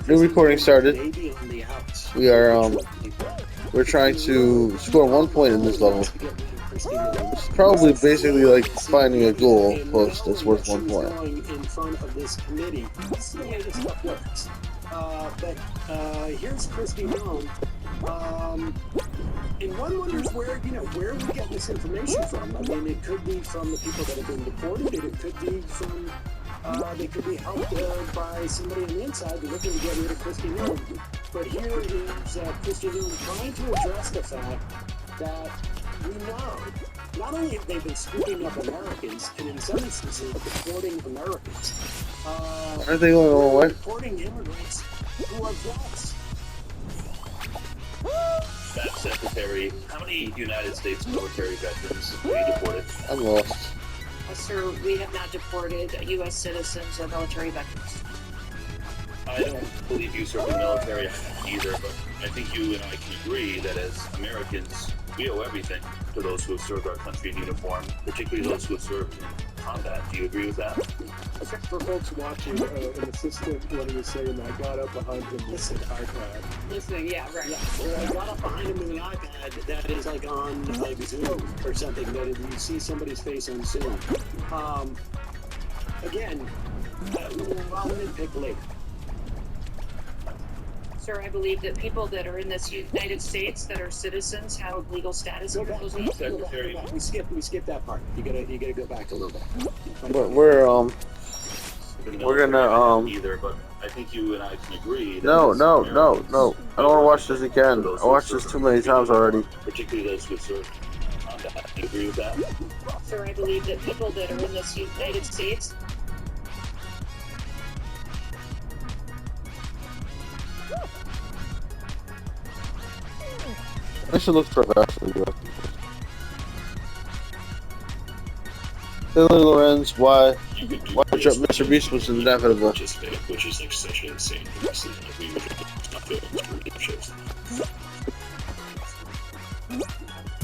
New recording started. We are we're trying to score 1 point in this level. It's probably basically like finding a goal post that's worth 1 point. In front of this committee. This is the way this stuff works. But here's Kristi Noem. And one wonders where we get this information from. I mean, it could be from the people that have been deported. It could be from they could be helped by somebody on the inside looking to get rid of Kristi Noem. But here is Kristi Noem trying to address the fact that we know not only have they been scooping up Americans, and in some instances deporting Americans. Aren't they going all the way? Deporting immigrants who are vets. Staff Secretary, how many United States military veterans were you deported? I'm lost. Sir, we have not deported U.S. citizens or military veterans. I don't believe you served in the military either, but I think you and I can agree that as Americans, we owe everything to those who have served our country in uniform, particularly those who have served in combat. Do you agree with that? For folks watching, an assistant wanted to say, and I got up behind him with an iPad. Listening, yeah, right. Yeah, I got up behind him with an iPad that is like on like Zoom or something, that you see somebody's face on Zoom. Again, I'll nitpick later. Sir, I believe that people that are in this United States that are citizens have legal status under those laws. Secretary, We skipped that part. You gotta go back a little bit. But we're gonna either, but I think you and I can agree. That No. as I don't Americans, want to watch this again. I watched this too many times already. particularly those who have served in combat. Do you agree with that? Sir, I believe that people that are in this United States. I should look for a bathroom. Billy Lorenz, why Mr. Beast was inevitable. Which is like such an insane thing. Like, we would not feel like shows.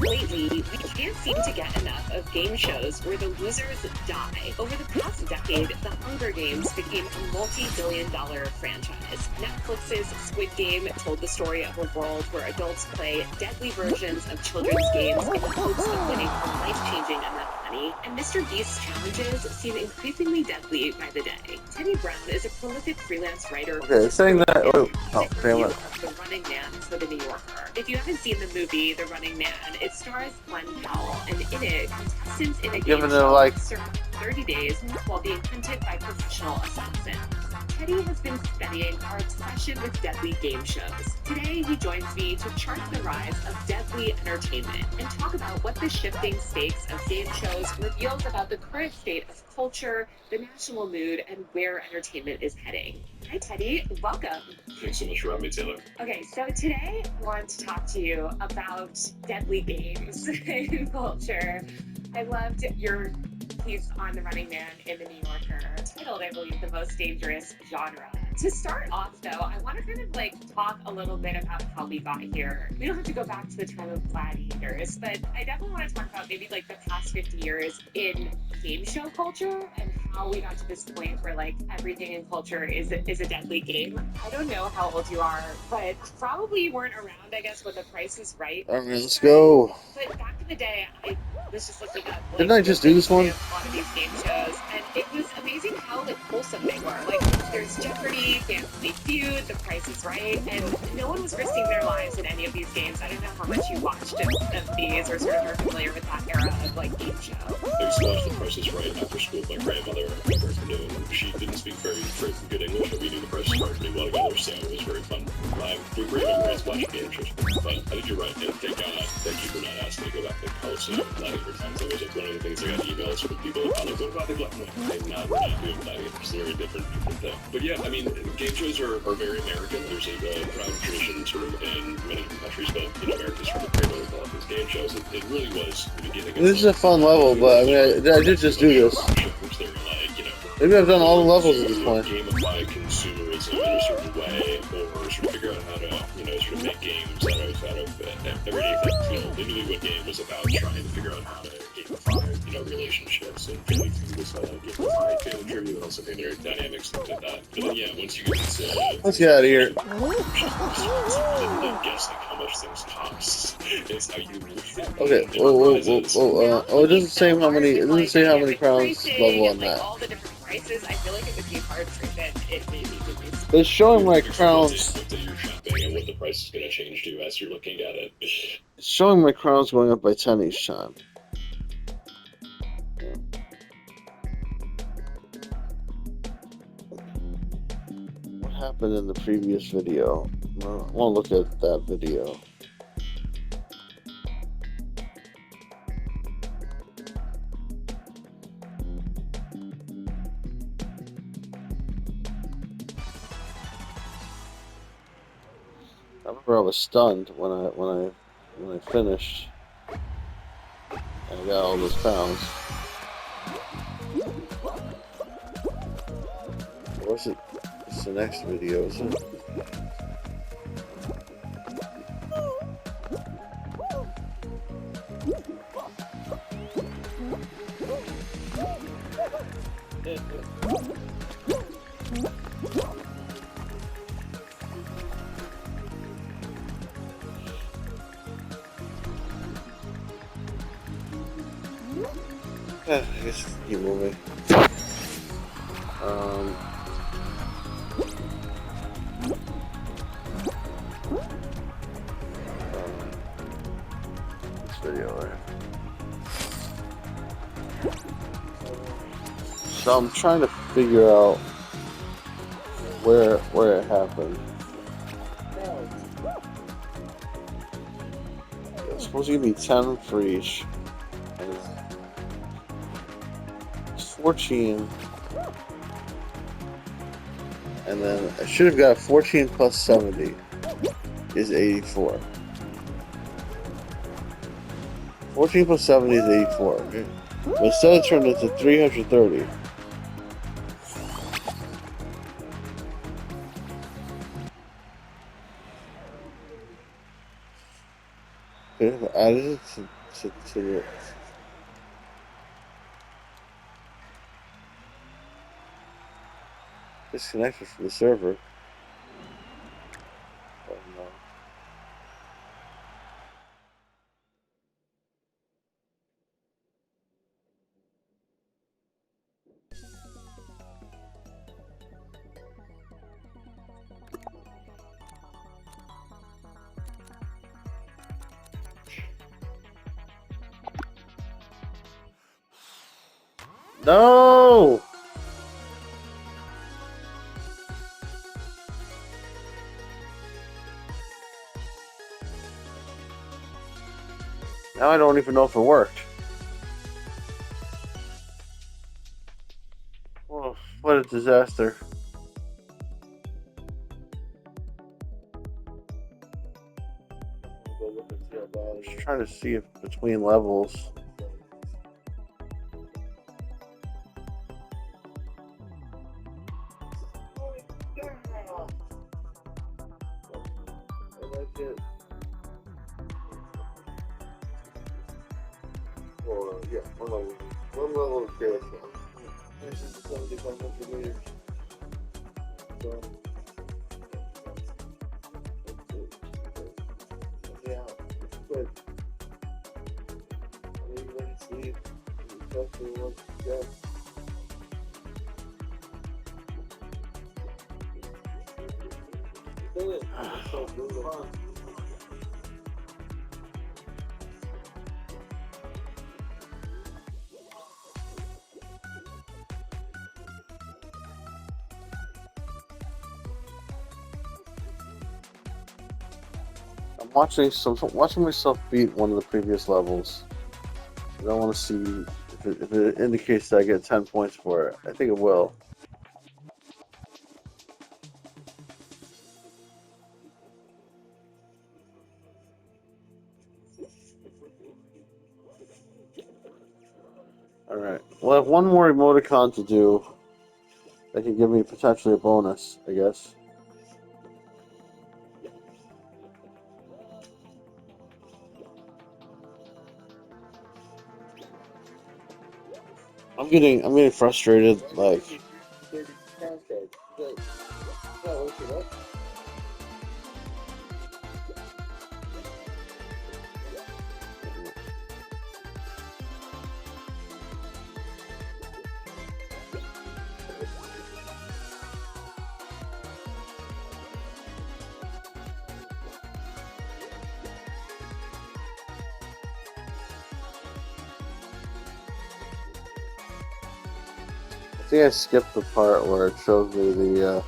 Lately, we can't seem to get enough of game shows where the losers die. Over the past decade, The Hunger Games became a multi-billion-dollar franchise. Netflix's Squid Game told the story of a world where adults play deadly versions of children's games in the hopes of winning a life-changing amount of money. And Mr. Beast's challenges seem increasingly deadly by the day. Teddy Brown is a prolific freelance writer. Okay, saying that. Oh, damn it. The Running Man for The New Yorker. If you haven't seen the movie The Running Man, it stars Glenn Powell, and in it, contestants in a game Giving it show like serve 30 days while being hunted by professional assassins. Teddy has been studying our obsession with deadly game shows. Today, he joins me to chart the rise of deadly entertainment and talk about what the shifting stakes of game shows reveals about the current state of culture, the national mood, and where entertainment is heading. Hi, Teddy. Welcome. Thanks so much for having me, Taylor. Okay, so today I want to talk to you about deadly games in culture. I loved your piece on The Running Man in The New Yorker, titled, I believe, The Most Dangerous Genre. To start off, though, I want to kind of talk a little bit about how we got here. We don't have to go back to the time of gladiators, but I definitely want to talk about maybe the past 50 years in game show culture and how we got to this point where everything in culture is a deadly game. I don't know how old you are, but probably you weren't around, I guess, when The Price is Right. Alright, let's go. But back in the day, I was just looking up. Didn't I just do this one? A lot of these game shows, and it was amazing how wholesome they were. There's Jeopardy, Family Feud, The Price is Right, and no one was risking their lives in any of these games. I don't know how much you watched of these or sort of are familiar with that era of game show. I used to watch The Price is Right after school with my grandmother every afternoon. She didn't speak very good English, but we knew The Price is Right pretty well together, so it was very fun. I do great memories watching game shows, but I think you're right, and thank you for not asking me to go back to college and gladiator times. That was one of the things I got emails from people about what about the gladiator? I'm not doing gladiators, it's a very different thing. But yeah, I mean, game shows are very American. There's a proud tradition sort of in many different countries, but America's sort of cradle of these game shows. It really was the beginning of This is a fun level, but I mean, I did just do this. which they were Maybe I've done all the levels at this point. gamify consumerism in a certain way, or sort of figure out how to, sort of make games out of everyday things. Literally what game was about trying to figure out how to gamify, relationships and family gamify family tree and also family dynamics, things like that. But then, yeah, once you get into Let's get out of here. guessing how much things cost is how you Okay. Oh, it doesn't say how many. It doesn't say how many crowns level on that. All the different prices, I feel like it would be hard for them. It maybe would be. It's showing my crowns. Looked at your shopping and what the price is going to change to as you're looking at it. It's showing my crowns going up by 10 each time. What happened in the previous video? I want to look at that video. I remember I was stunned when I finished and I got all those crowns. What's it? It's the next video, isn't it? I guess keep moving. This video there. So I'm trying to figure out where it happened. It's supposed to give me 10 for each. And it's 14. And then I should have got 14 plus 70 is 84. 14 plus 70 is 84. Okay? But instead it turned into 330. Okay, I added it to the disconnected from the server. Oh no. No! Now I don't even know if it worked. Oh, what a disaster. I'm just trying to see if between levels. Yeah, one level of carousel. This is the 7,500 meters. So, yeah, it's good. Are you ready to leave? Exactly what you got. It's so brutal. I'm watching myself beat one of the previous levels. I don't want to see if it indicates that I get 10 points for it. I think it will. Alright. Well, I have one more emoticon to do. That can give me potentially a bonus, I guess. I'm getting frustrated. Like, I think I skipped the part where it shows me the.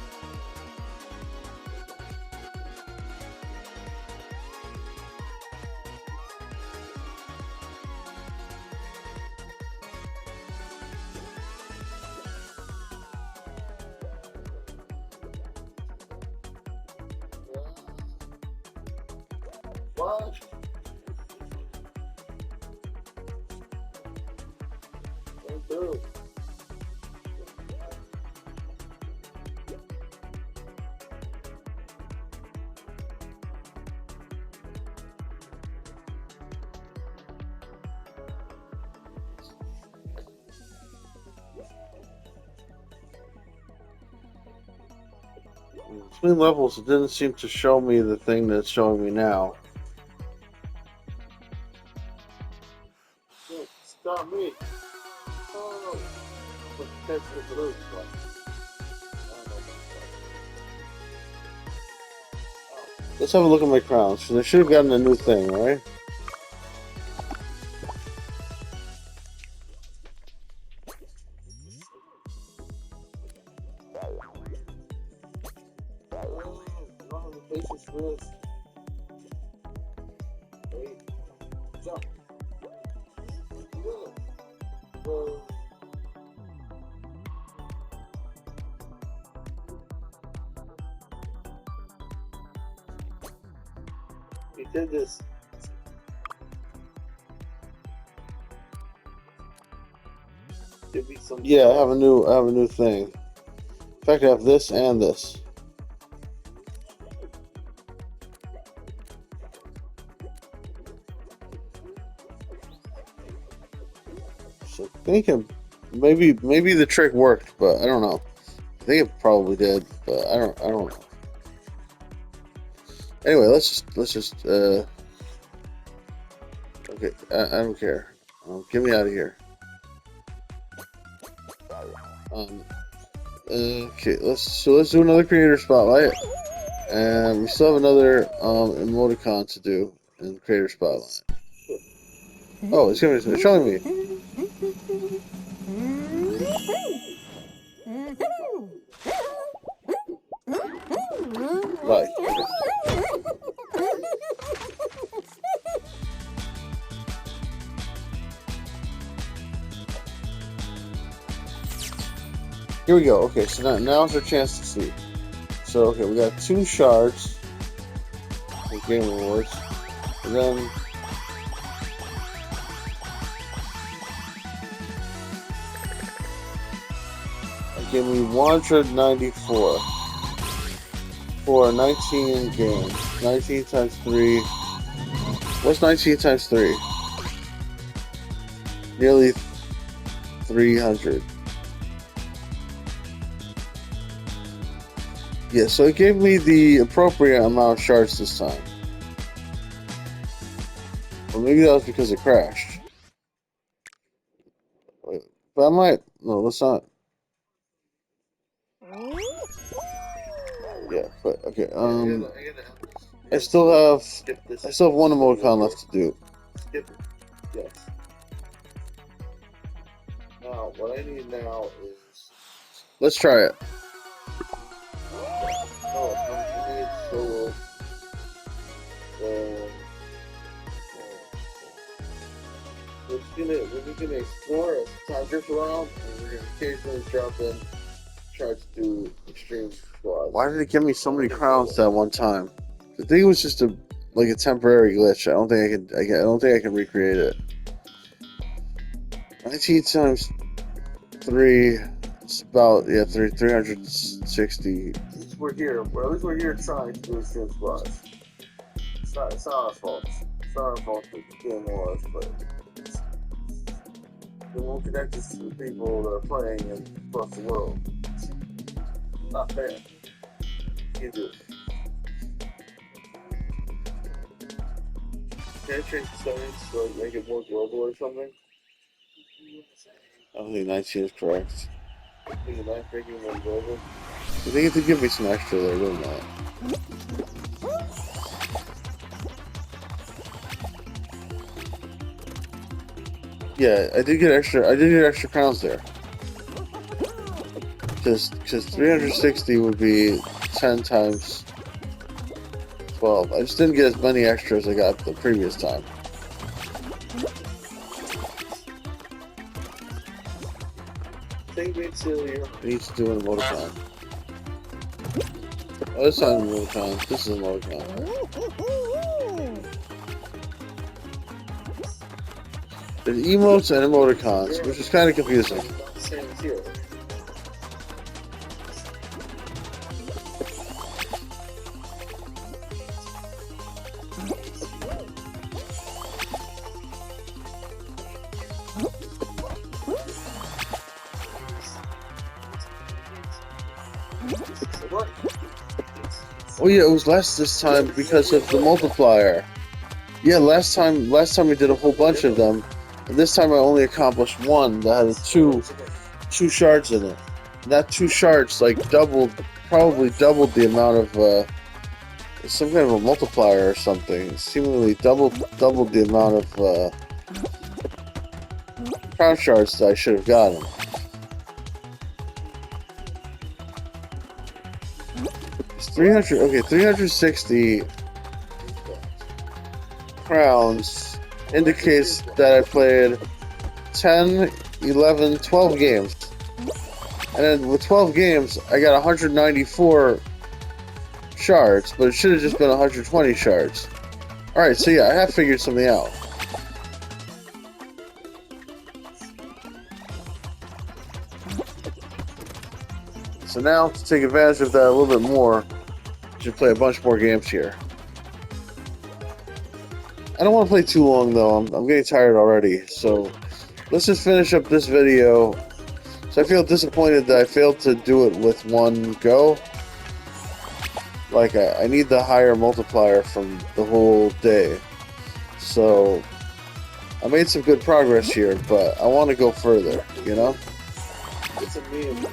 What? Between levels, it didn't seem to show me the thing that's showing me now. Stop me! Oh, let's have a look at my crowns, because I should have gotten a new thing, right? We did this. Yeah, I have a new thing. In fact, I have this and this. So I think maybe the trick worked, but I don't know. I think it probably did, but I don't know. Anyway, let's just okay. I don't care. Get me out of here. Okay, let's do another creator spotlight, and we still have another emoticon to do in creator spotlight. Oh, it's showing me. Right. Here we go. Okay, so now's our chance to see. So, okay, we got 2 shards for game rewards, and then it gave me 194 for 19 games. 19 times 3. What's 19 times 3? Nearly 300. Yeah, so it gave me the appropriate amount of shards this time. Or maybe that was because it crashed. But I might. No, let's not. Yeah, but okay. I still have one emoticon left to do. Skip it. Yes. Now, what I need now is. Let's try it. We're just gonna explore as time drifts around, and we're gonna occasionally drop in, try to do extreme squads. Why did it give me so many crowns that one time? I think it was just a temporary glitch. I don't think I can recreate it. 19 times 3. It's about 360. We're here. Well, at least we're here trying to do extreme squads. It's not our fault. It's not our fault for the game was, but It won't connect us to the people that are playing across the world. Not fair. Can't do it. Can I change the settings to like, make it more global or something? I don't think 19 is correct. I think it's not making it more global. I think it give me some extra there, doesn't it? Yeah, I did get extra crowns there. Because 360 would be 10 times 12. I just didn't get as many extras as I got the previous time. I think we need to do an emoticon. Oh, this time emoticon. This is emoticon. There's emotes and emoticons, which is kind of confusing. Oh yeah, it was less this time because of the multiplier. Yeah, last time we did a whole bunch of them, and this time I only accomplished one that had two shards in it. And that 2 shards like probably doubled the amount of some kind of a multiplier or something. Seemingly doubled the amount of crown shards that I should have gotten. It's 300. Okay, 360 crowns indicates that I played 10, 11, 12 games. And then with 12 games, I got 194 shards, but it should have just been 120 shards. Alright, so yeah, I have figured something out. So now, to take advantage of that a little bit more, I should play a bunch more games here. I don't want to play too long though, I'm getting tired already, so let's just finish up this video. So I feel disappointed that I failed to do it with one go. Like, I need the higher multiplier from the whole day. So, I made some good progress here, but I want to go further, you know? It's a meme.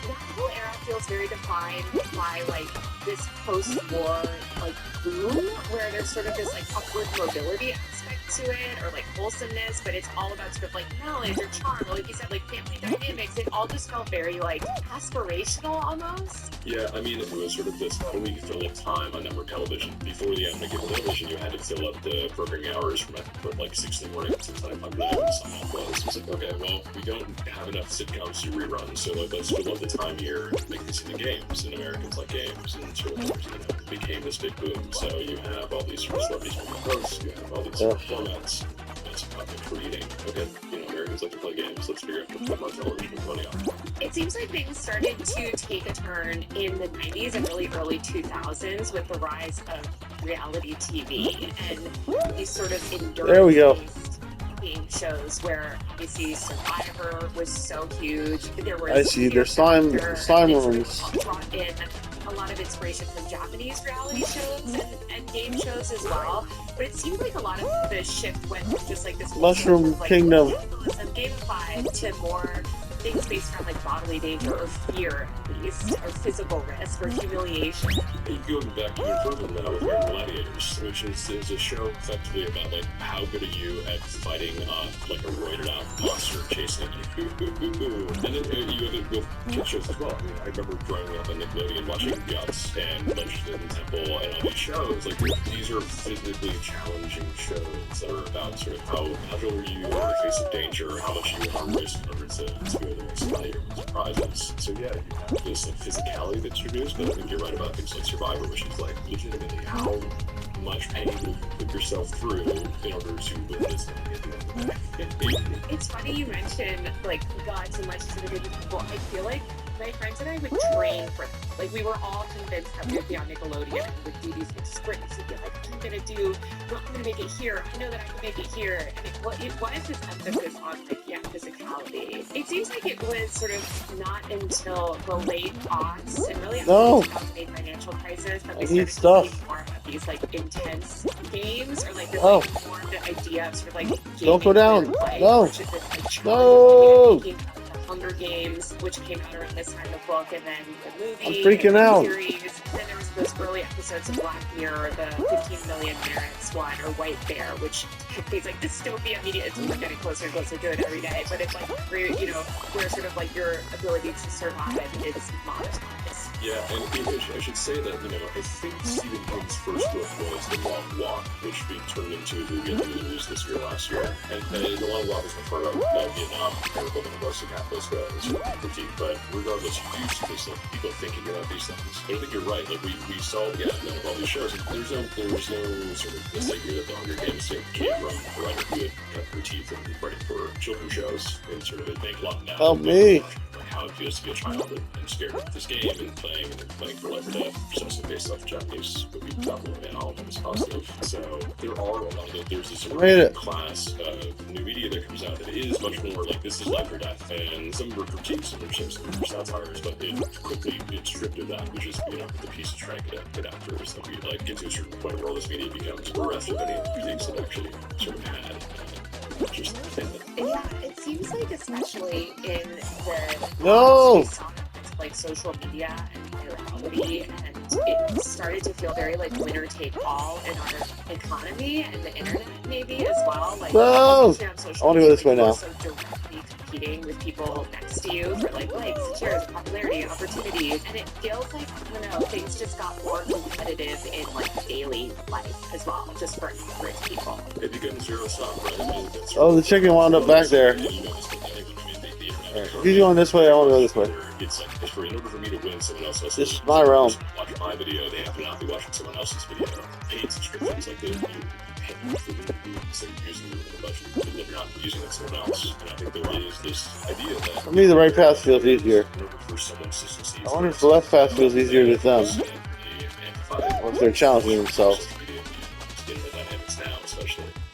The whole era feels very defined by like this post-war like boom, where there's sort of this like upward mobility aspect to it, or like wholesomeness, but it's all about sort of like knowledge or charm, or like you said, like family dynamics. It all just felt very like aspirational almost. Yeah, I mean, it was sort of this, how do we fill up time on network television? Before the advent of cable television, you had to fill up the programming hours from like 6 in the morning to 10 o'clock at night when someone was. It was like, okay, well, we don't have enough sitcoms to rerun, so like, let's fill up the time here and make this into games, and Americans like games, and sort of, you know, became this big boom. So you have all these sort of celebrities moving hosts, you have all these sort of formats. That's content creating. Okay, you know, Americans like to play games, let's figure out how to put more television money on. It seems like things started to take a turn in the 90s and really early 2000s with the rise of reality TV and these sort of endurance game shows where obviously Survivor was so huge. There was, I see, there's slime rooms. Brought in a lot of inspiration from Japanese reality shows and game shows as well. But it seemed like a lot of the shift went from just like this Mushroom Kingdom gamified to more things based around like bodily danger or fear, at least, or physical risk or humiliation. You go back even further than that with American Gladiators, which is a show effectively about like how good are you at fighting like a roided out monster chasing you. And then you have it with kid shows as well. I mean, I remember growing up on Nickelodeon watching Guts and Legend of the Temple and all these shows. Like, these are physically challenging shows that are about sort of how agile are you in the face of danger, how much you want to risk in order to go the next layer with prizes. So yeah, you have this like physicality that's introduced, but I think you're right about things like Survivor, which is like legitimately how much pain to put yourself through in order to win this thing. It's funny you mentioned like gods and legends of the good people. I feel like my friends and I would train for them. Like we were all convinced that we would be on Nickelodeon and we would do these big sprints and be like, I'm gonna make it here. I know that I can make it here. And it was this emphasis on like physicality. It seems like it was sort of not until the late aughts and really after the 2008 financial crisis that we started to see more of these like intense games or like this like formed idea of sort of like don't go down. Life, No. which is this, like, No. Hunger Games, which came out around this time, the book, and then the movie. I'm freaking and the out. series. And then there was those early episodes of Black Mirror, the 15 Million Merits one, or White Bear, which is like dystopia media. It's like getting closer and closer to it every day. But it's like where where sort of like your ability to survive is monetized. Yeah, and I should say that, I think Stephen King's first book was The Long Walk, which being turned into a movie at the news this year, last year. And The Long Walk is before Vietnam, Miracle in the West of Capitalist critique. But regardless, you used to this, like, people thinking about these things. But I think you're right. Like, we saw the advent of all these shows. And there was no sort of this idea that the Hunger Games thing came from a writer who had cut their teeth and writing for children's shows and sort of make a lot now. Help me. How it feels to be a child and scared of this game and playing for life or death, precisely based off Japanese movie documentary, and all of them is positive. So there are a lot of there's this sort of class of new media that comes out that is much more like this is life or death, and some were critiques, some were satires, but it stripped of that, which is the piece of trying to get after is that we like get to a certain point where all this media becomes bereft of any critiques that actually sort of had. Yeah, it seems like especially in the like social media and virality, and it started to feel very like winner take all in our economy and the internet maybe as well. Like I want to go this way now. So directly competing with people next to you for like likes, shares, popularity, opportunities, and it feels like things just got more competitive in like daily life as well, just for average people. It becomes zero sum, right? The chicken wound up back there. He's going this way, I want to go this way. It's like, in order for me to win, someone else has to this is my realm. watch my video, they have to not be watching someone else's video. Paid subscriptions like this, so you're using the budget, and you're not using it someone else. And I think there is this idea that For me, the right path feels easier. in order for someone to succeed, I wonder if the left path feels easier to them. Or if they're challenging themselves.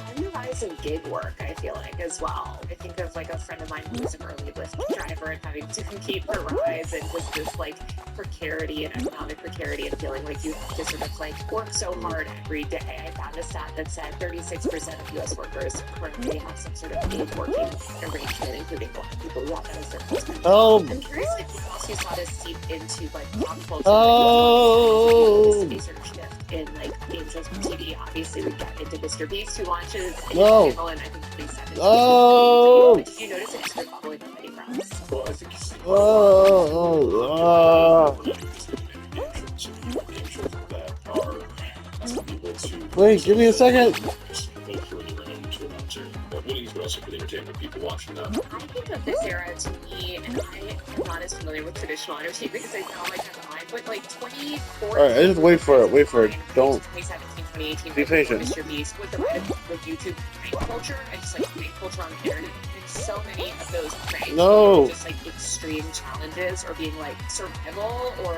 And the rise in gig work, I feel like, as well. I think of like a friend of mine who was an early Lyft driver and having to compete for rides, and just this like precarity and economic precarity and feeling like you have to sort of like work so hard every day. I found a stat that said 36% of U.S. workers currently have some sort of gig working arrangement, including Black people who have that as their full-time job. I'm curious like what else you saw this seep into like pop culture. Like, sort of shift in like game shows and TV. Obviously, we get into Mr. Beast, who launches a channel in I think 2017. Did you notice it's sort of bubbling up any problems? Well, I think you see Wait, give me a second. Winnings, but also for the entertainment of people watching them. I think of this era to me, and I am not as familiar with traditional entertainment because I sound like I'm behind, but like 2014. Alright, I just wait for it. Don't 2017, 2018. be patient. Mr. Beast with the rise of like YouTube prank culture and just like prank culture on the internet. And so many of those pranks were just like extreme challenges or being like survival or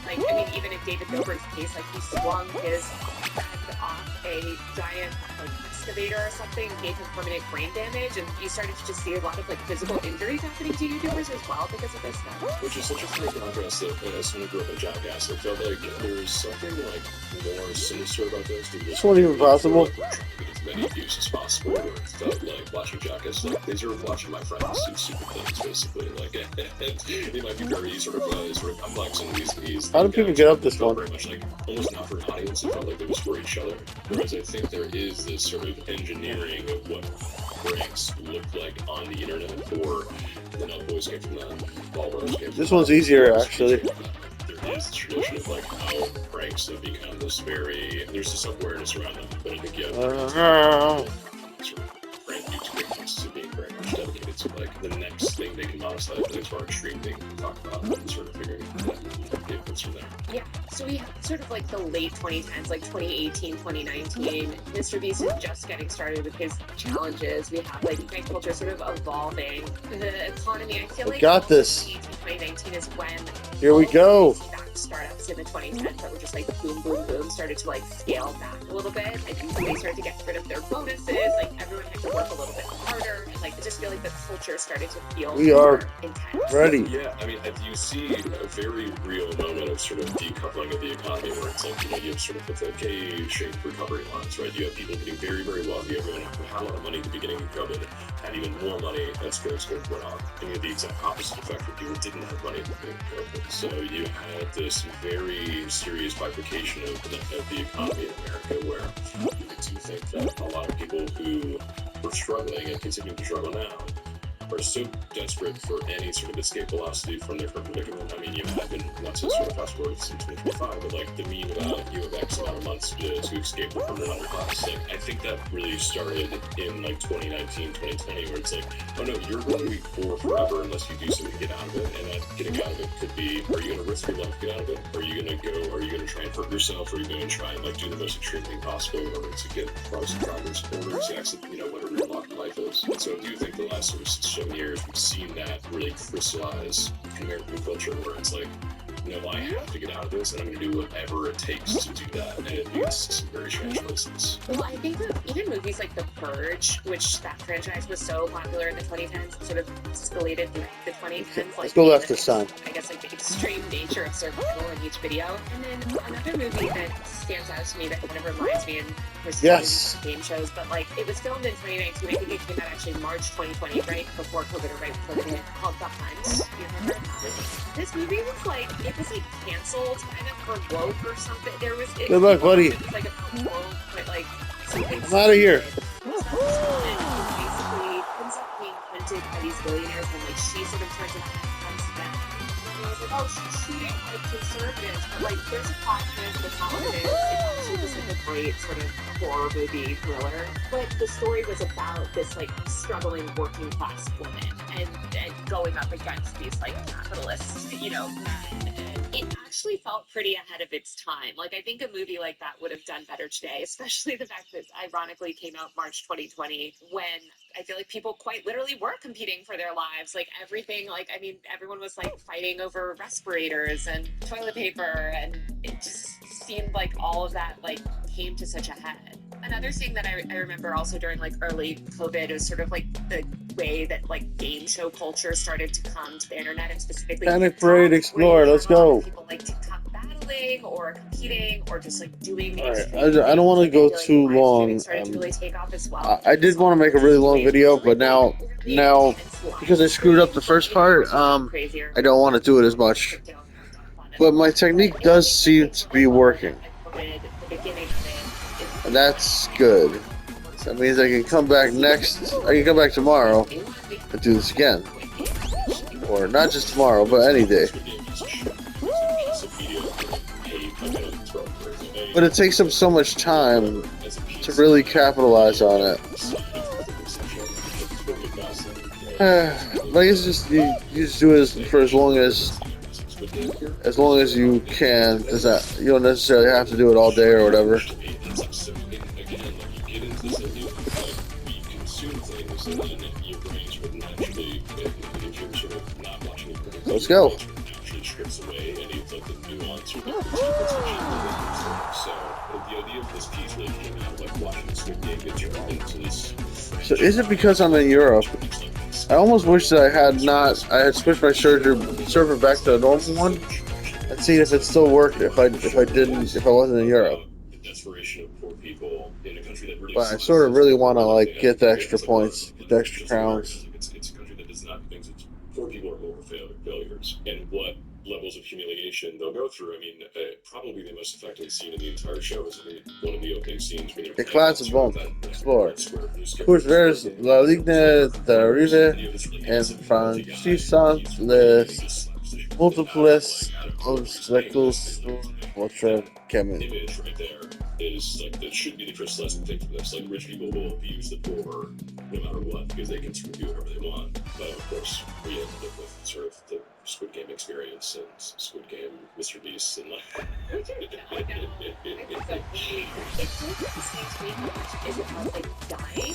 like I mean even in David Dobrik's case, like he swung his friend off a giant like excavator or something, gave him permanent brain damage, and you started to just see a lot of like physical injuries happening to YouTubers as well because of this stuff. Which is such a funny contrast that as someone who grew up in Jackass, I felt like there's something like more sinister about those. This wasn't even possible. We're trying to get as many views as possible. Where it felt like watching Jackass, like they sort of watching my friends do stupid things, basically. Like it might be very sort of complex and these. How do people get up this one? Very much like almost not for an audience. It felt like it was for each other. Whereas I think there is this sort of engineering of what pranks look like on the internet for the Nut Boys came from that. Ballrooms came from This one's easier, actually. There is this tradition of like how pranks have become this very. There's this awareness around them, but I think you have sort of brand new techniques to being very much dedicated to like the next thing they can monetize, the next more extreme thing to talk about, and sort of figuring that. it goes from there. Yeah, so we have sort of like the late 2010s, like 2018, 2019. Mr. Beast is just getting started with his challenges. We have like night culture sort of evolving. The economy, I feel We like got this. 2018, 2019 is when Here we go. startups in the 2010s that were just like boom, boom, boom, started to like scale back a little bit. I think they started to get rid of their bonuses. Like everyone had to work a little bit harder. And like I just feel like the culture started to feel We are more intense. ready. Yeah, I mean, you see a very real moment of sort of decoupling of the economy where it's like, you know, you have sort of the K-shaped recovery lines, right? You have people getting very, very wealthy. Everyone who had a lot of money at the beginning of COVID had even more money as COVID went on. And you had the exact opposite effect where people didn't have money at the beginning of COVID. So you had this very serious bifurcation of the economy in America where I do think that a lot of people who were struggling and continue to struggle now are so desperate for any sort of escape velocity from their current predicament. I mean, you have been, not to sort of fast forward to 2025, but like the meme about you have X amount of months to escape the permanent underclass. Like, I think that really started in like 2019, 2020, where it's like, oh no, you're going to be poor forever unless you do something to get out of it. And that getting out of it could be, are you going to risk your life to get out of it? Are you going to try and hurt yourself? Are you going to try and like do the most extreme thing possible in order to get cars and drivers orders, exit, you know, whatever your lot in life is? And so I do think the last sort of 7 years we've seen that really crystallize in American culture where it's like, you know, I have to get out of this and I'm going to do whatever it takes to do that. And it leads to some very strange places. Well, I think that even movies like The Purge, which that franchise was so popular in the 2010s, sort of escalated through the 2010s. Like, Let's go left this time. I guess like the extreme nature of survival in each video. And then another movie that stands out to me that kind of reminds me, and there's Yes. game shows, but like it was filmed in 2019. I think it came out actually March 2020, right before COVID or right before it hit, called The Hunt. You remember? This movie was like, it was like canceled kind of for woke or something. There was Good luck, buddy. It was like a woke, but like something. I'm outta here. Basically ends up being hunted by these billionaires, and like she sort of turns into them. And I was like, oh, she's shooting like conservatives, but like there's a plot twist. That's not what it is. It's actually just like a great sort of horror movie thriller. But the story was about this like struggling working class woman and going up against these like capitalist, you know, men. And it actually felt pretty ahead of its time. Like I think a movie like that would have done better today, especially the fact that ironically came out March 2020 when I feel like people quite literally were competing for their lives. Like everything, like I mean, everyone was like fighting over respirators and toilet paper, and it just seemed like all of that like came to such a head. Another thing that I remember also during like early COVID was sort of like the way that like game show culture started to come to the internet, and specifically Panic Parade Explore, let's go. People like TikTok battling or competing or just like doing. All right, I don't want to go too long. Started to really take off as well. I did want to make a really long video, but now because I screwed up the first part, I don't want to do it as much. But my technique does seem to be working, and that's good. That means I can come back I can come back tomorrow and do this again. Or not just tomorrow, but any day. But it takes up so much time to really capitalize on it. Like it's just you just do it for as long as you can, because that you don't necessarily have to do it all day or whatever. Let's go. So is it because I'm in Europe? I almost wish that I had switched my server back to a normal one and seen if it still worked if I wasn't in Europe. But I sort of really want to like get the extra points, get the extra crowns. It's a country that does not have things. Poor people are more failures, and what levels of humiliation they'll go through. I mean, probably the most effective scene in the entire show is one of the opening scenes where The class of bomb explore. Pues vers la ligne d'arrive en franchissant les multiples obstacles votre chemin. Image right there is like that should be the crystallizing thing from this. Like rich people will abuse the poor no matter what because they can sort of do whatever they want. But of course, we end up with sort of the Squid Game experience and Squid Game Mr. Beast and like. I know. I think so. It's so interesting to me how much is about like dying.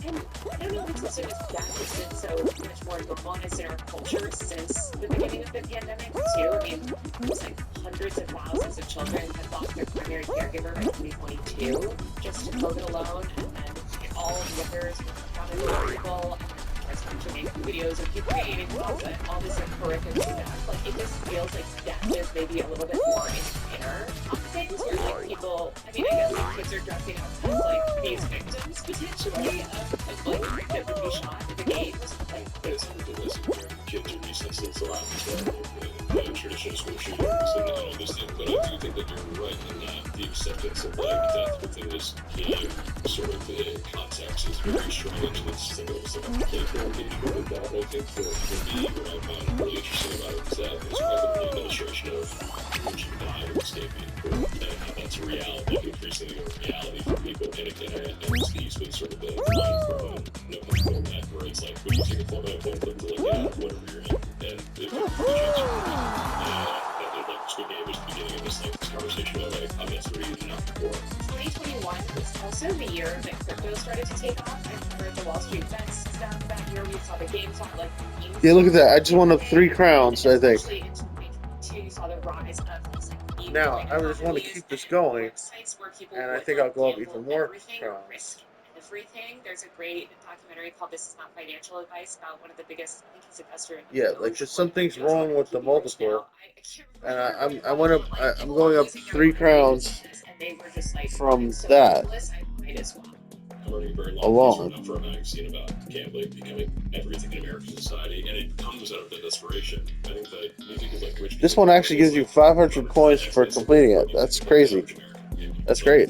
And I don't know if it's also just that has been so much more normalized in our culture since the beginning of the pandemic too. I mean, it was like hundreds of thousands of children had lost their primary caregiver by 2022 just to COVID alone, and then all workers found people. Making videos of people creating all this like horrific stuff. Like it just feels like death is maybe a little bit more in air on things where like people, I mean, I guess like kids are dressing up as like these victims potentially of like that would be shot in the games. Like It's kids are recess a lot as well. And traditional school shootings and all those things. But I do think that you're right in that the acceptance of like death within this game sort of the context is very strange. And it's something that was like a playful engagement with that. I think for me, what I found really interesting about it is that there's kind of the administration of would you die or stay peaceful, and how that's a reality, increasingly a reality for people. And again, he's been sort of the line from no format where it's like, when you take a format, don't look to like, whatever you're in. And if you Squid Game was the beginning of this like this conversation of like, I'm that's where you're not before. 2021 was also the year that crypto started to take off. I remember the Wall Street Bets stuff that year. We saw the GameStop like. Yeah, look at that. I just won up 3 crowns, I think. Especially in 2022, you saw the rise of this, like, Now, I just want to keep this going, and I think I'll go up even more crowns. Everything. There's a great documentary called "This Is Not Financial Advice" about one of the biggest, I think he's investor in. Yeah, like just something's wrong with the multiple, and I'm going up 3 crowns from that alone. For a magazine about gambling becoming everything in American society, and it comes out of the desperation. I think that you think of like rich. This one actually gives you 500 points for completing it. That's crazy. That's great.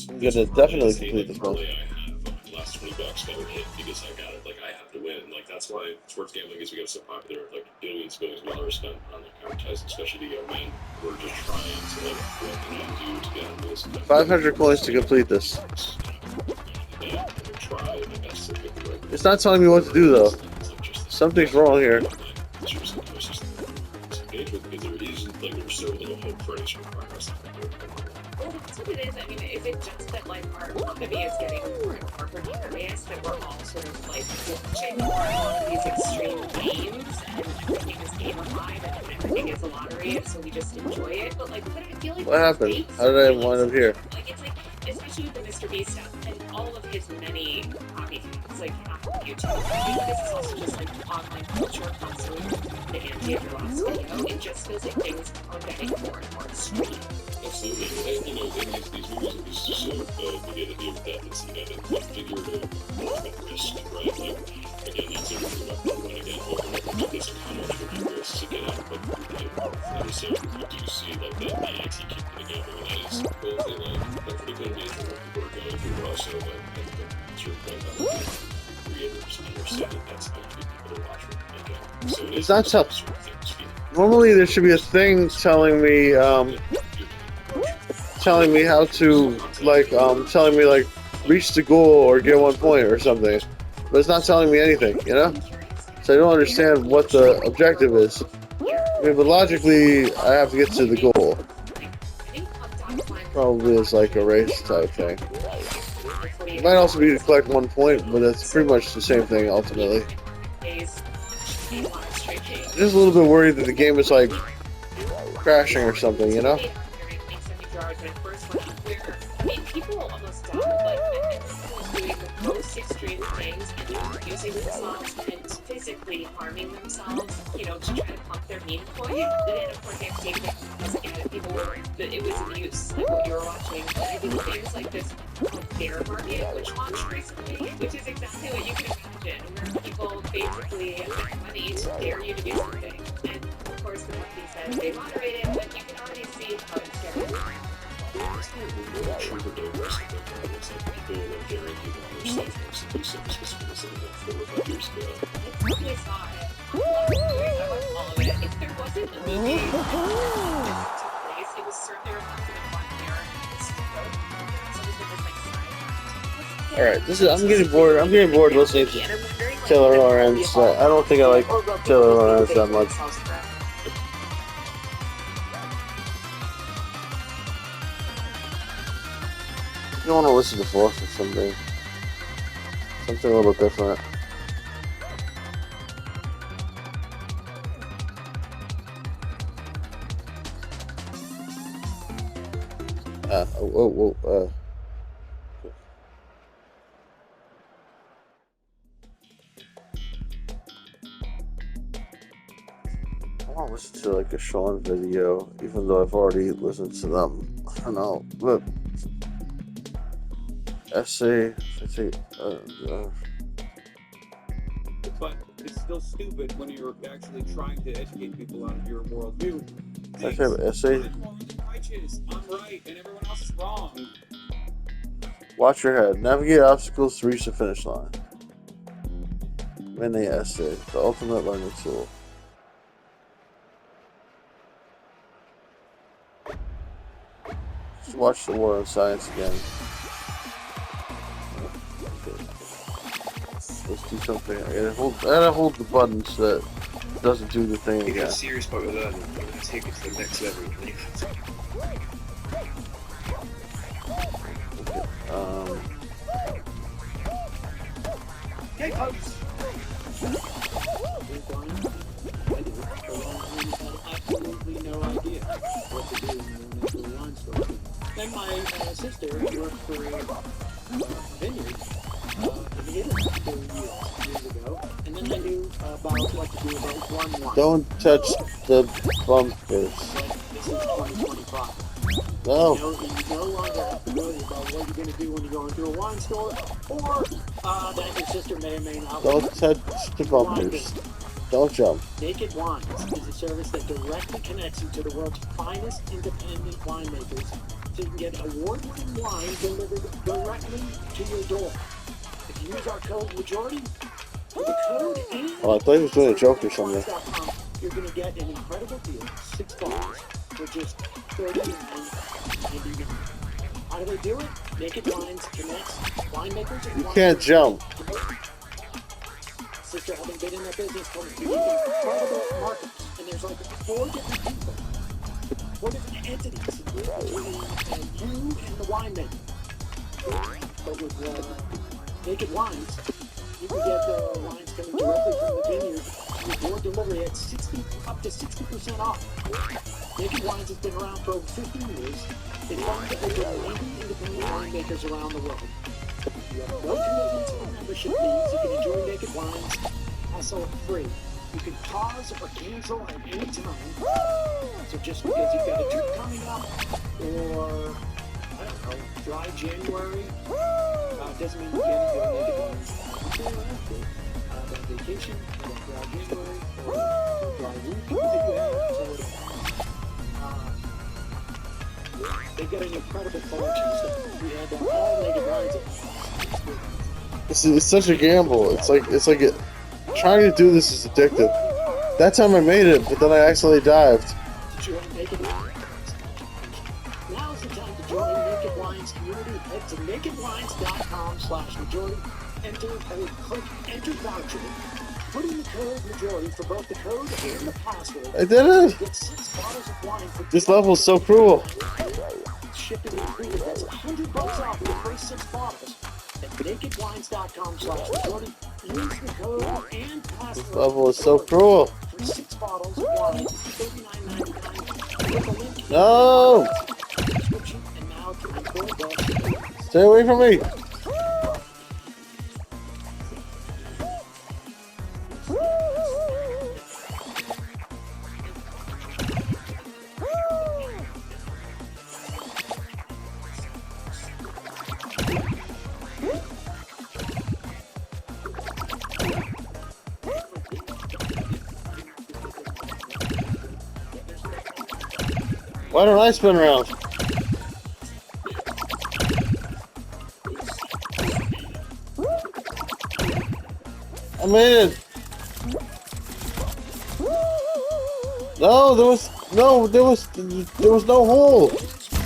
I'm gonna definitely complete this one. I have the last $20 that were hit because I got it. Like I have to win. Like that's why sports gambling is become so popular. Like billions of dollars spent on like advertising, especially the young men who are just trying to like what can I do to get on this. 500 coins to complete this. It's not telling me what to do though. Something's wrong here. There's so little hope for any sort of progress. Well, that's what it is. I mean, is it just that like our economy is getting more and more precarious, that we're all sort of like watching more of these extreme games, and everything is gamified, and everything is a lottery, and so we just enjoy it? But like, I feel like What happened? How did I wind up here? Like it's like, especially with the Mr. Beast stuff and all of his many copycats, like on YouTube. I think this is also just like online culture constantly the anti of your last video. It just feels like things are getting more and more extreme. Absolutely. And, you know, these movies are just so good. We get to deal with that. It's, you know, the figurative risk, right? Like, again, that's everything about when again, over this how much would you risk to get out of like and so you do see like that the anti-kick in the gambling, and that is both a like that's the good nature of what people are going through, but also like sort of like creators understand that that's how people are watching again. So It's not tough. Normally there should be a thing telling me how to telling me like reach the goal or get 1 point or something, but it's not telling me anything, you know, so I don't understand what the objective is. I mean, but logically I have to get to the goal. Probably is like a race type thing. It might also be to collect 1 point, but that's pretty much the same thing ultimately. I'm just a little bit worried that the game is like crashing or something, you know? I mean, people almost die, like, doing the most extreme things and using themselves and physically harming themselves, you know, to try to pump their meme coin. And then, of course, I think that people were, that it was abuse, like what you were watching. But I think things like this bear market, which launched recently, which is exactly what you can imagine, where people basically make money to dare you to do something. And, of course, the company says they moderate it, but you can already see how it's getting. Alright, I'm getting bored listening to Taylor Lawrence. I don't think I like Taylor Lawrence that much. You want to listen to Force or something. Something a little different. I want to listen to like a Sean video, even though I've already listened to them. I don't know, but essay. But it's still stupid when you're actually trying to educate people out of your worldview. I have essay. I'm righteous, I'm right, and everyone else is wrong. Watch your head. Navigate obstacles to reach the finish line. Mini essay, the ultimate learning tool. Just watch the War on Science again. Okay. Let's do something. I gotta hold the buttons that doesn't do the thing You get again. serious about your learning, you're going to take it to the next level. Hey, folks! Absolutely no idea what to do in the line store. Then my sister worked for Vineyard in the industry years ago, and then they knew about what to do about one wine. Don't touch the bumpers. But this is 2025. No. You no longer have to worry about what you're going to do when you're going to a wine store, or that your sister may or may not. Don't touch the bumpers. Don't jump. Naked Wines is a service that directly connects you to the world's finest independent winemakers, so you can get award-winning wine delivered directly to your door. If you use our code majority, with the code and Oh, I thought he was doing a joke or something. you're going to get an incredible deal, 6 bottles for just $39.99. How do they do it? Naked Wines connects winemakers and You can't jump. Sister, having been in that business for incredible markets, and there's like 4 different people, 4 different entities between you and the winemaker. But with Naked Wines, you can get the wines coming directly from the vineyard with your delivery at up to 60% off. Naked Wines has been around for over 15 years. They fund over 80 independent winemakers around the world. You have no commitments or membership fees. You can enjoy Naked Wines hassle-free. You can pause or cancel at any time. So just because you've got a trip coming up, or I don't know, dry January, doesn't mean you can't go Naked Wines. That vacation, or dry January, or dry week that you have, so they've got an incredible collection of stuff. We had all Naked Wines. It's such a gamble. It's like trying to do this is addictive. That time I made it, but then I accidentally dived. Join Naked Wines. Now's the time to join Naked Wines community. Head to nakedwines.com/majority. Click enter voucher. Put in the code majority for both the code and the password. I did it. Get 6 bottles of wine for This level is so cruel. shipping included. That's $100 off your first 6 bottles. At nakedwines.com/majority. Use the code and password. This level is so cruel. For 6 bottles of wine, $39.99. No. And now to record that. Stay away from me. Why don't I spin around? I made it. No, there was no hole.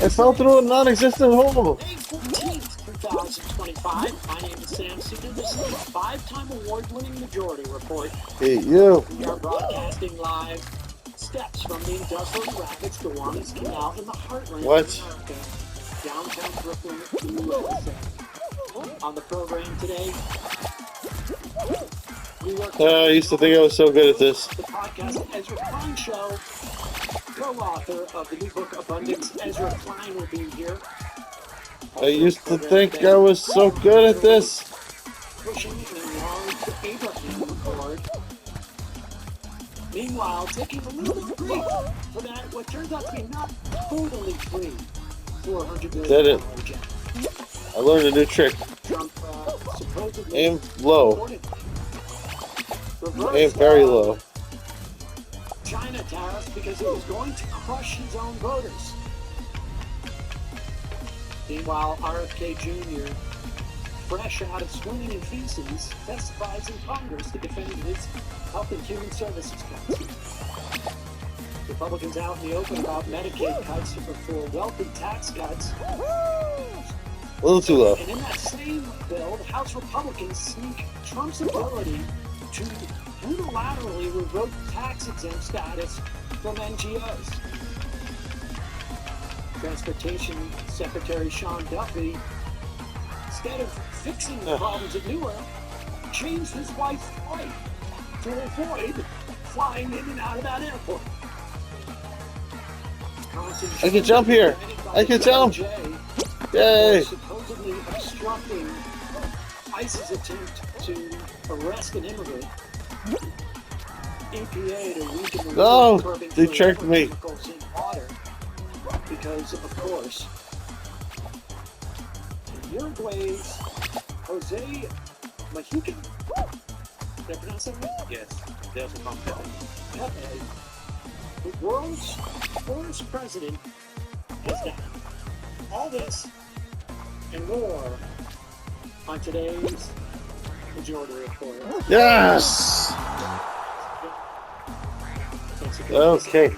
I fell through a non-existent hole. May 14th through 2025. My name is Sam Cedar. This is a 5-time award-winning Majority Report. Hey, you. We are broadcasting live steps from the Industrial Rapids Kiwanis Canal in the heartland What? of America, downtown Brooklyn, USA. On the program today, we work I used to think I was so good at this. the podcast Ezra Klein Show. Co-author of the new book Abundance, Ezra Klein, will be here. I used to think I was so good at this. Pushing an enlarged Abraham record. Meanwhile, taking a little bit of grief for that, what turns out to be not totally free $400 Did million it. check. I learned a new trick. Trump supposedly Aim low. reversed, Aim very low. China tariffs because it was going to crush his own voters. Meanwhile, RFK Jr., fresh out of swimming in feces, testifies in Congress to defend his Health and Human Services cuts. Republicans out in the open about Medicaid cuts for wealthy tax cuts. A little too low. And in that same bill, the House Republicans sneak Trump's ability to unilaterally revoke tax-exempt status from NGOs. Transportation Secretary Sean Duffy, instead of fixing the problems at Newark, changed his wife's flight to avoid flying in and out of that airport. I can jump here. I can jump. Yay. Supposedly obstructing ICE's attempt to arrest an immigrant. EPA to weaken the No, curbing they tricked me. chemicals in water because, of course, Uruguay's Jose Mujica, did I pronounce that right? Yes, there's a competitor. Pepe, the world's first president, has died. All this and more on today's Majority Report. Yes. Okay.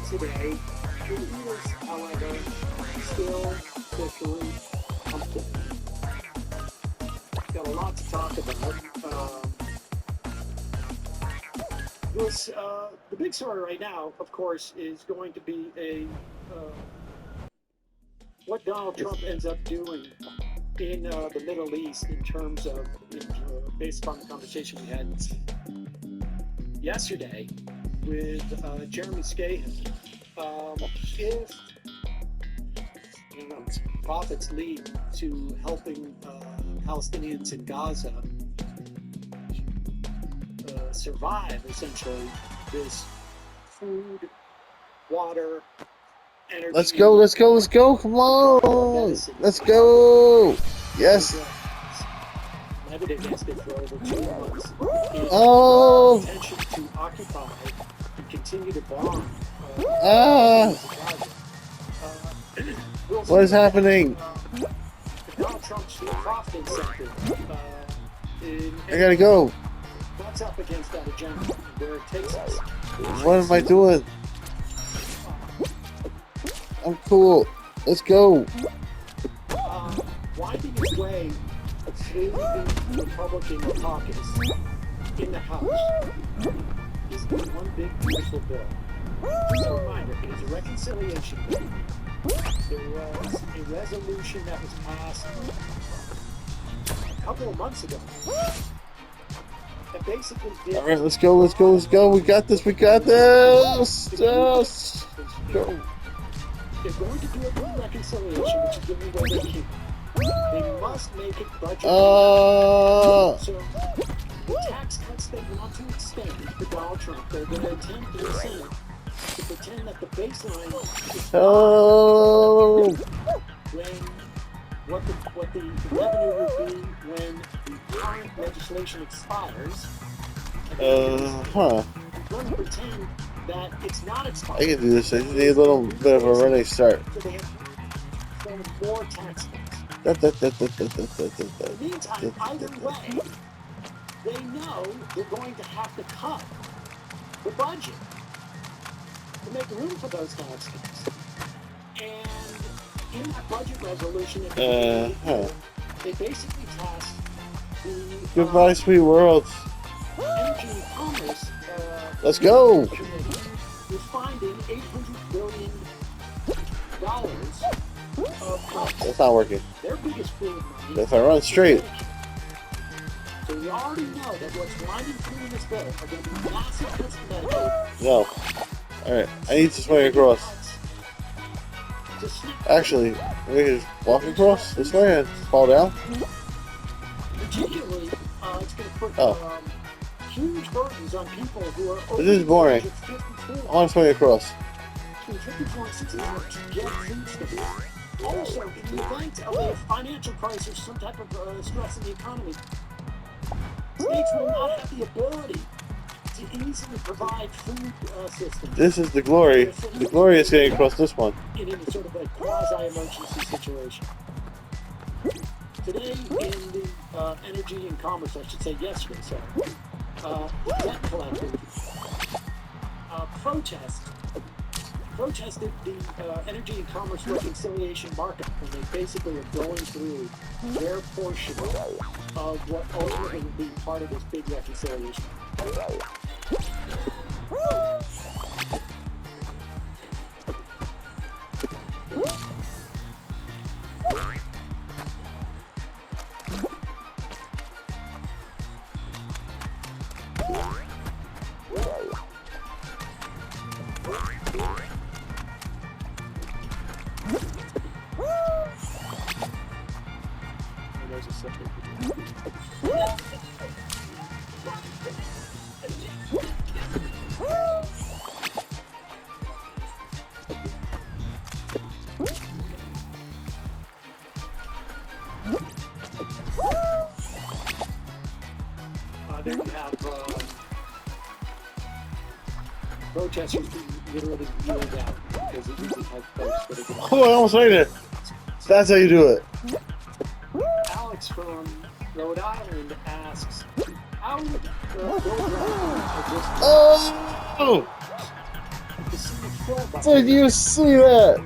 Today, it is, however, still officially pumpkin. Got a lot to talk about. The big story right now, of course, is going to be what Donald Trump ends up doing in the Middle East in terms of, based upon the conversation we had yesterday with Jeremy Scahill. If profits lead to helping Palestinians in Gaza survive, essentially, this food, water, energy. Let's go. Let's go. Let's go. Come on. Let's go. Yes. Levied against it for over 2 months. Oh. Intention to occupy and continue to bomb. What is happening? Donald Trump's profit incentive. I gotta go. What's up against that agenda? Where it takes us. What am I doing? I'm cool. Let's go. Winding its way through the Republican caucus in the House is one big beautiful bill. Just a reminder, it is a reconciliation bill. There was a resolution that was passed a couple of months ago that basically did... All right, let's go. Let's go. Let's go. We got this. We got this. Yes. Go. They're going to do a good reconciliation, which is giving away their key. They must make it budget. So, the tax cuts they want to extend for Donald Trump, they're going to attempt in the Senate to pretend that the baseline is when what the revenue will be when the current legislation expires. They're going to pretend that it's not expired. I can do this. I just need a little bit of a running start. So they have more tax cuts. In the meantime, either way, they know they're going to have to cut the budget to make room for those tax cuts. And in that budget budget resolution. Huh. They basically tasked the Goodbye, sweet world. Energy and Commerce. Let's go. Committee was finding $800 billion of cuts. That's not working. Their biggest pool of money. If I run straight. So we already know that what's winding through in this bill are going to be massive cuts to Medicaid. No. Alright, I need to swing across. Actually, we can just walk across this way and fall down. Particularly, it's going to put huge burdens on people who are over This is boring. the age of 54. I want to swing across. It's been 54 hours to get food stamps. Also, in the event of a financial crisis, some type of stress in the economy, states will not have the ability to easily provide food systems. This is the glory. The glory is getting across this one. In any sort of a quasi-emergency situation. Today, in the Energy and Commerce, I should say yesterday, sorry, debt collectors protested the Energy and Commerce Reconciliation Markup, and they basically are going through their portion of what ultimately will be part of this big reconciliation. There you have protesters being literally kneeled out because it usually has folks that are going Oh, I almost made it. That's how you do it. Alex from Rhode Island asks, how would Bill just Oh! to see the fill button? Did you see that?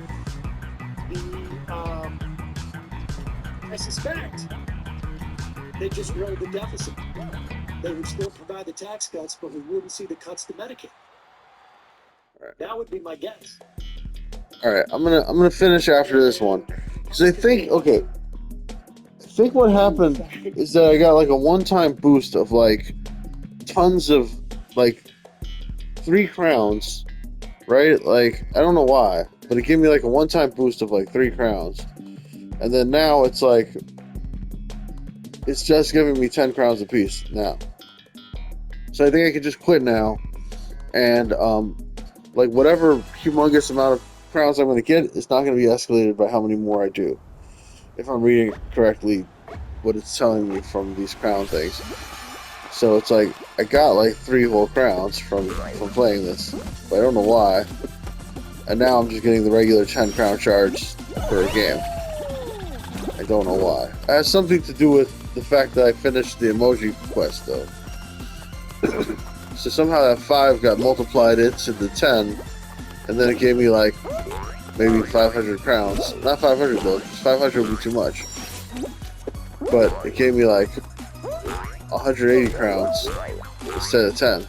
I suspect they just grow the deficit. They would still provide the tax cuts, but we wouldn't see the cuts to Medicaid. That would be my guess. All right, I'm gonna finish after this one, because I think what happened is that I got like a one-time boost of like tons of like 3 crowns, right? Like I don't know why, but it gave me like a one-time boost of like 3 crowns, and then now it's like it's just giving me 10 crowns apiece now. So I think I could just quit now, and like whatever humongous amount of crowns I'm going to get, it's not going to be escalated by how many more I do. If I'm reading correctly what it's telling me from these crown things. So it's like, I got like 3 whole crowns from playing this, but I don't know why. And now I'm just getting the regular 10 crown charge per game. I don't know why. It has something to do with the fact that I finished the emoji quest though. So somehow that 5 got multiplied into the 10, and then it gave me like maybe 500 crowns. Not 500 though, 500 would be too much. But it gave me like 180 crowns instead of 10.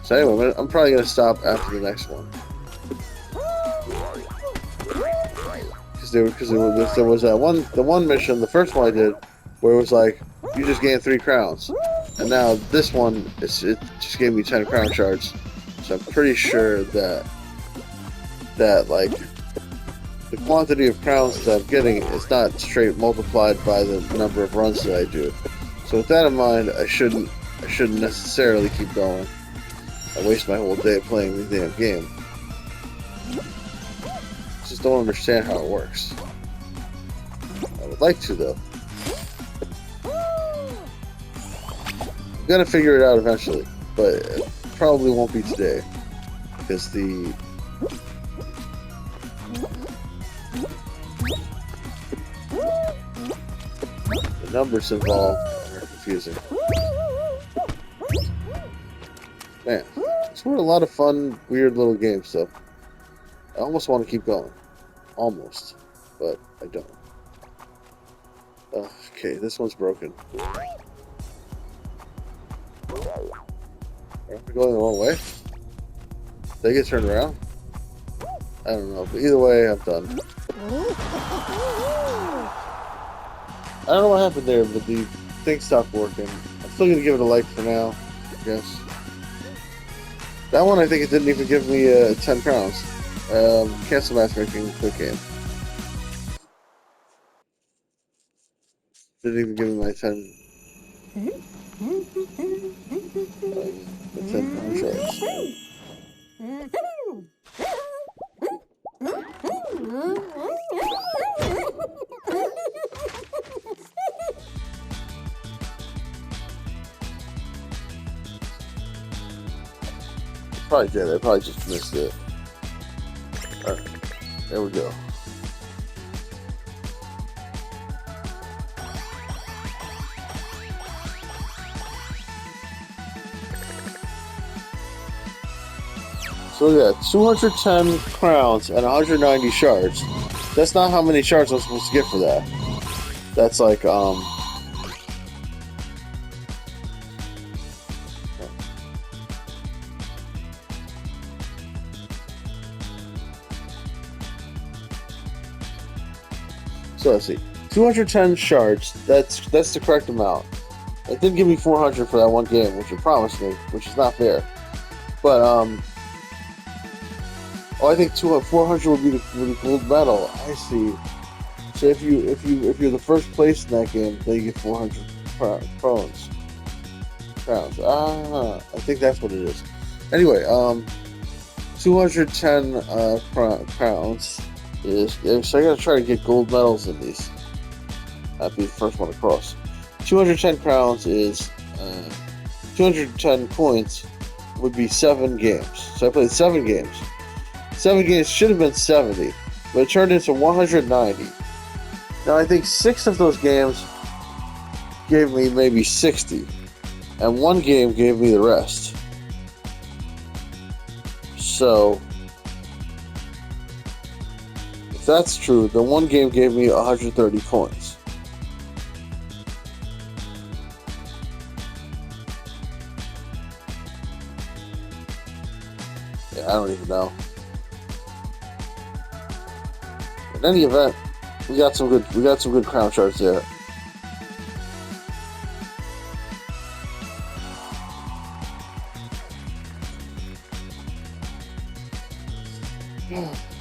So anyway, I'm probably gonna stop after the next one. Because there was that one mission, the first one I did, where it was like you just gain 3 crowns, and now this one it just gave me 10 crown shards. So I'm pretty sure that like the quantity of crowns that I'm getting is not straight multiplied by the number of runs that I do. So with that in mind, I shouldn't necessarily keep going. I waste my whole day playing the damn game. Just don't understand how it works. I would like to though. I'm gonna figure it out eventually, but it probably won't be today because the numbers involved are confusing. Man, It's were a lot of fun, weird little games, though. I almost want to keep going. Almost. But I don't. Okay, this one's broken. Are we going the wrong way? Did I get turned around? I don't know, but either way, I'm done. I don't know what happened there, but the thing stopped working. I'm still gonna give it a like for now, I guess. That one, I think it didn't even give me 10 crowns. Cancel matchmaking, quick game. Didn't even give me my 10. The 10 crown shards. Probably did. I probably just missed it. Alright, there we go. So yeah, 210 crowns and 190 shards. That's not how many shards I'm supposed to get for that. That's like, so let's see. 210 shards, that's the correct amount. It did give me 400 for that one game, which it promised me, which is not fair. But, oh, I think 400 would be the gold medal. I see. So if you're the first place in that game, then you get 400 crowns. I think that's what it is. Anyway, 210 crowns is, so I gotta try to get gold medals in these. That'd be the first one across. 210 crowns is 210 points would be 7 games. So I played 7 games. 7 games should have been 70, but it turned into 190. Now I think 6 of those games gave me maybe 60, and 1 game gave me the rest. So if that's true, then 1 game gave me 130 points. Yeah, I don't even know. In any event, we got some good crown shards there.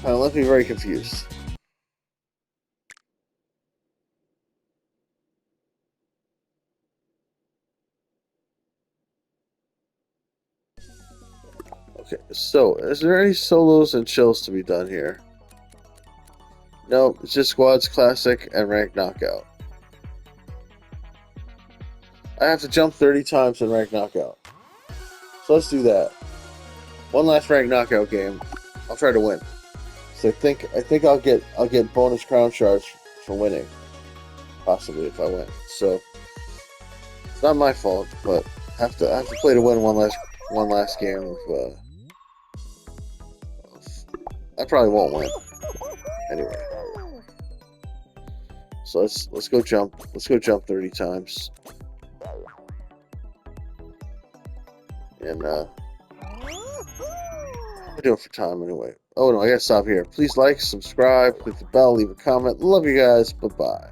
Left me very confused. Okay, so is there any solos and chills to be done here? No, it's just squads, classic, and ranked knockout. I have to jump 30 times in ranked knockout. So let's do that. One last ranked knockout game. I'll try to win. So I think I'll get bonus crown shards for winning. Possibly if I win. So it's not my fault, but I have to play to win one last game of I probably won't win. Anyway. So let's go jump 30 times. And we're doing for time anyway. Oh no, I gotta stop here. Please like, subscribe, click the bell, leave a comment. Love you guys. Bye-bye.